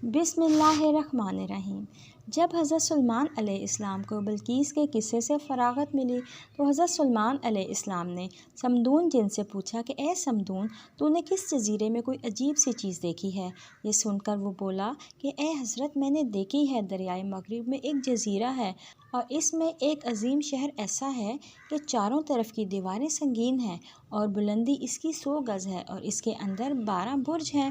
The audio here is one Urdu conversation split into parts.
بسم اللہ الرحمن الرحیم۔ جب حضرت سلیمان علیہ السلام کو بلقیس کے قصے سے فراغت ملی تو حضرت سلیمان علیہ السلام نے سمدون جن سے پوچھا کہ اے سمدون، تو نے کس جزیرے میں کوئی عجیب سی چیز دیکھی ہے؟ یہ سن کر وہ بولا کہ اے حضرت، میں نے دیکھی ہے دریائے مغرب میں ایک جزیرہ ہے اور اس میں ایک عظیم شہر ایسا ہے کہ چاروں طرف کی دیواریں سنگین ہیں اور بلندی اس کی 100 گز ہے اور اس کے اندر 12 برج ہیں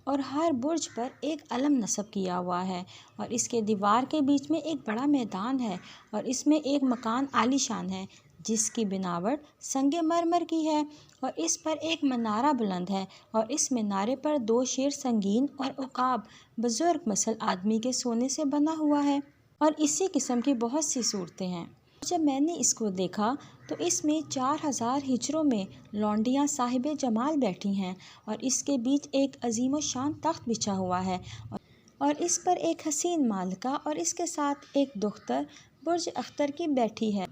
اور ہر برج پر ایک علم نصب کیا ہوا ہے اور اس کے دیوار کے بیچ میں ایک بڑا میدان ہے اور اس میں ایک مکان عالی شان ہے جس کی بناوٹ سنگ مرمر کی ہے اور اس پر ایک منارہ بلند ہے اور اس منارے پر 2 شیر سنگین اور عقاب بزرگ مثل آدمی کے سونے سے بنا ہوا ہے اور اسی قسم کی بہت سی صورتیں ہیں۔ جب میں نے اس کو دیکھا تو اس میں 4000 ہجروں میں لونڈیاں صاحب جمال بیٹھی ہیں اور اس کے بیچ ایک عظیم و شان تخت بچھا ہوا ہے اور اس پر ایک حسین مالکہ اور اس کے ساتھ ایک دختر برج اختر کی بیٹھی ہے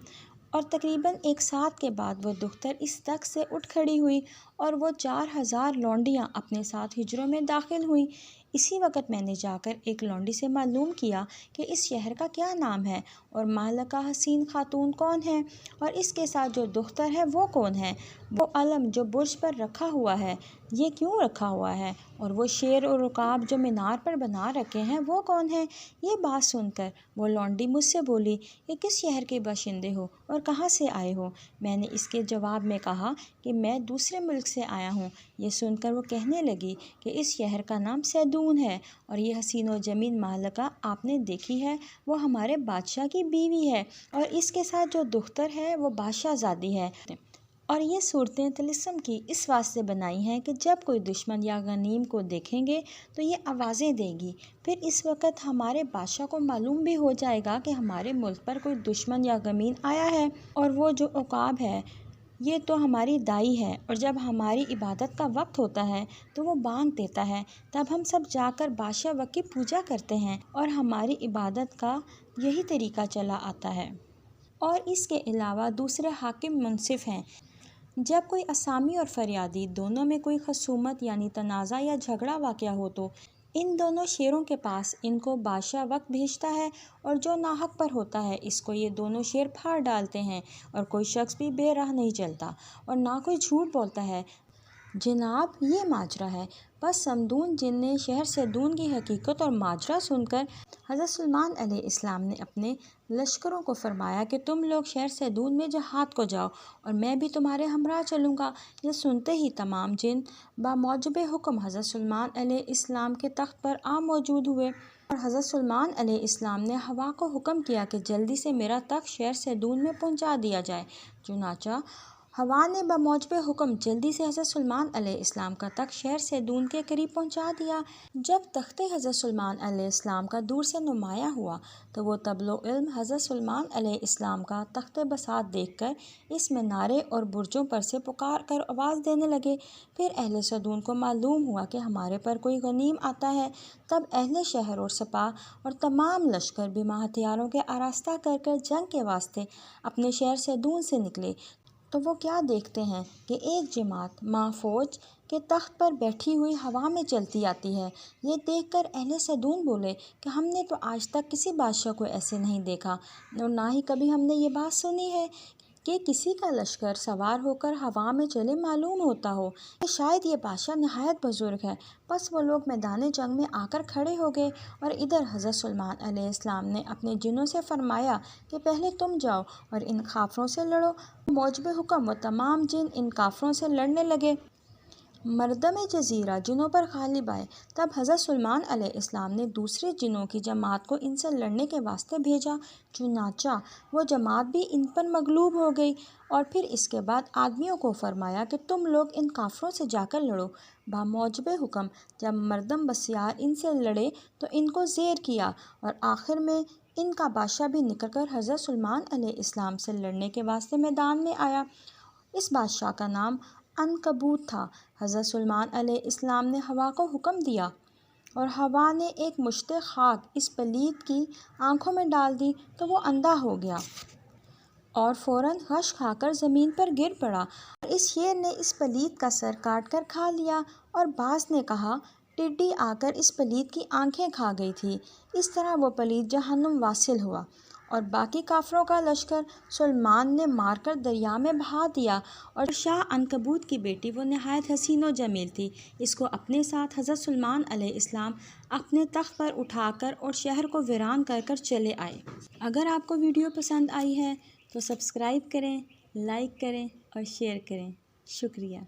اور تقریباً 1 ساعت کے بعد وہ دختر اس تخت سے اٹھ کھڑی ہوئی اور وہ 4000 لونڈیاں اپنے ساتھ ہجروں میں داخل ہوئیں۔ اسی وقت میں نے جا کر ایک لونڈی سے معلوم کیا کہ اس شہر کا کیا نام ہے اور مالکہ حسین خاتون کون ہے اور اس کے ساتھ جو دختر ہے وہ کون ہے، وہ علم جو برج پر رکھا ہوا ہے یہ کیوں رکھا ہوا ہے اور وہ شیر اور عقاب جو مینار پر بنا رکھے ہیں وہ کون ہیں۔ یہ بات سن کر وہ لونڈی مجھ سے بولی کہ کس شہر کے باشندے ہو اور کہاں سے آئے ہو؟ میں نے اس کے جواب میں کہا کہ میں دوسرے ملک سے آیا ہوں۔ یہ سن کر وہ کہنے لگی کہ اس شہر کا نام سیدون ہے اور یہ حسین و جمیل مالکہ آپ نے دیکھی ہے وہ ہمارے بادشاہ کی بیوی ہے اور اس کے ساتھ جو دختر ہے وہ بادشاہ زادی ہے اور یہ صورتیں طلسم کی اس واسطے بنائی ہیں کہ جب کوئی دشمن یا غنیم کو دیکھیں گے تو یہ آوازیں دے گی، پھر اس وقت ہمارے بادشاہ کو معلوم بھی ہو جائے گا کہ ہمارے ملک پر کوئی دشمن یا غمین آیا ہے اور وہ جو عقاب ہے یہ تو ہماری دائی ہے اور جب ہماری عبادت کا وقت ہوتا ہے تو وہ بانگ دیتا ہے، تب ہم سب جا کر بادشاہ وقت کی پوجا کرتے ہیں اور ہماری عبادت کا یہی طریقہ چلا آتا ہے۔ اور اس کے علاوہ دوسرے حاکم منصف ہیں۔ جب کوئی اسامی اور فریادی دونوں میں کوئی خصومت یعنی تنازع یا جھگڑا واقع ہو تو ان دونوں شیروں کے پاس ان کو بادشاہ وقت بھیجتا ہے اور جو ناحق پر ہوتا ہے اس کو یہ دونوں شیر پھاڑ ڈالتے ہیں اور کوئی شخص بھی بے راہ نہیں چلتا اور نہ کوئی جھوٹ بولتا ہے۔ جناب یہ ماجرا ہے۔ بس سمدون جن نے شہر سیدون کی حقیقت اور ماجرا سن کر حضرت سلیمان علیہ السلام نے اپنے لشکروں کو فرمایا کہ تم لوگ شہر سیدون میں جہاد کو جاؤ اور میں بھی تمہارے ہمراہ چلوں گا۔ یہ سنتے ہی تمام جن بموجب حکم حضرت سلیمان علیہ السلام کے تخت پر آ موجود ہوئے اور حضرت سلیمان علیہ السلام نے ہوا کو حکم کیا کہ جلدی سے میرا تخت شہر سیدون میں پہنچا دیا جائے۔ چنانچہ ہوا نے بموجب حکم جلدی سے حضرت سلیمان علیہ السلام کا تخت شہر سیدون کے قریب پہنچا دیا۔ جب تخت حضرت سلیمان علیہ السلام کا دور سے نمایاں ہوا تو وہ طبل و علم حضرت سلیمان علیہ السلام کا تخت بساط دیکھ کر اس مینارے اور برجوں پر سے پکار کر آواز دینے لگے۔ پھر اہل سیدون کو معلوم ہوا کہ ہمارے پر کوئی غنیم آتا ہے، تب اہل شہر اور سپاہ اور تمام لشکر بما ہتھیاروں کے آراستہ کر کر جنگ کے واسطے اپنے شہر سیدون سے نکلے تو وہ کیا دیکھتے ہیں کہ ایک جماعت فوج کے تخت پر بیٹھی ہوئی ہوا میں چلتی آتی ہے۔ یہ دیکھ کر اہل سیدون بولے کہ ہم نے تو آج تک کسی بادشاہ کو ایسے نہیں دیکھا اور نہ ہی کبھی ہم نے یہ بات سنی ہے کہ کسی کا لشکر سوار ہو کر ہوا میں چلے معلوم ہوتا ہو کہ شاید یہ بادشاہ نہایت بزرگ ہے۔ بس وہ لوگ میدان جنگ میں آ کر کھڑے ہو گئے اور ادھر حضرت سلیمان علیہ السلام نے اپنے جنوں سے فرمایا کہ پہلے تم جاؤ اور ان کافروں سے لڑو۔ موجب حکم وہ تمام جن ان کافروں سے لڑنے لگے۔ مردم جزیرہ جنوں پر غالب آئے، تب حضرت سلیمان علیہ السلام نے دوسرے جنوں کی جماعت کو ان سے لڑنے کے واسطے بھیجا۔ چنانچہ وہ جماعت بھی ان پر مغلوب ہو گئی اور پھر اس کے بعد آدمیوں کو فرمایا کہ تم لوگ ان کافروں سے جا کر لڑو۔ بموجب حکم جب مردم بسیار ان سے لڑے تو ان کو زیر کیا اور آخر میں ان کا بادشاہ بھی نکل کر حضرت سلیمان علیہ السلام سے لڑنے کے واسطے میدان میں آیا۔ اس بادشاہ کا نام عنکبوت تھا۔ حضرت سلیمان علیہ السلام نے ہوا کو حکم دیا اور ہوا نے ایک مشت خاک اس پلید کی آنکھوں میں ڈال دی تو وہ اندھا ہو گیا اور فوراً غش کھا کر زمین پر گر پڑا اور اس شیر نے اس پلید کا سر کاٹ کر کھا لیا۔ اور بعض نے کہا ٹڈی آ کر اس پلید کی آنکھیں کھا گئی تھی۔ اس طرح وہ پلید جہنم واصل ہوا اور باقی کافروں کا لشکر سلیمان نے مار کر دریا میں بہا دیا۔ اور شاہ عنکبوت کی بیٹی وہ نہایت حسین و جمیل تھی، اس کو اپنے ساتھ حضرت سلیمان علیہ السلام اپنے تخت پر اٹھا کر اور شہر کو ویران کر کر چلے آئے۔ اگر آپ کو ویڈیو پسند آئی ہے تو سبسکرائب کریں، لائک کریں اور شیئر کریں۔ شکریہ۔